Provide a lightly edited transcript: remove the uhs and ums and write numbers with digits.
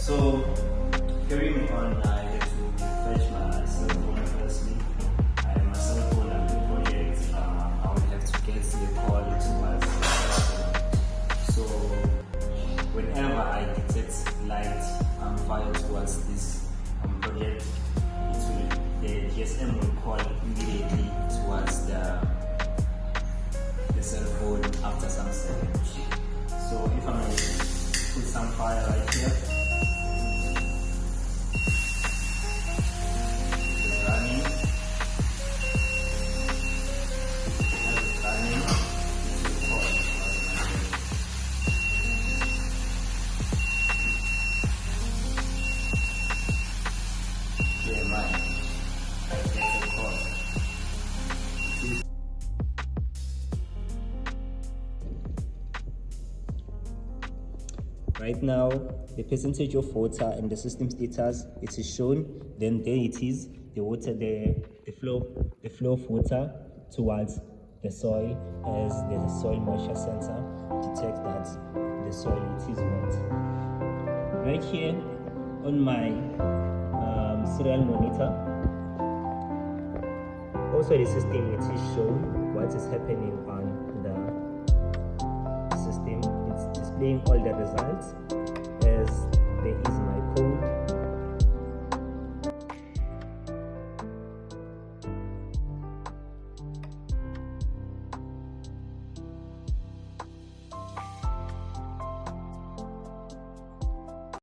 So carrying on, I had to fetch my cell phone firstly. My cell phone and the project, I would have to get the call towards so whenever I detect light fire towards this project, the GSM will call immediately towards the cell phone after some seconds. So if I put some fire right here, it's running. As it's running, it will call. TMI, I get a call. Right now, the percentage of water and the system status, it is shown. Then there it is, the water, the flow of water towards the soil, as the soil moisture sensor detects that the soil it is wet. Right here on my serial monitor, also the system, it is showing what is happening on the system. It's displaying all the results, as there is my code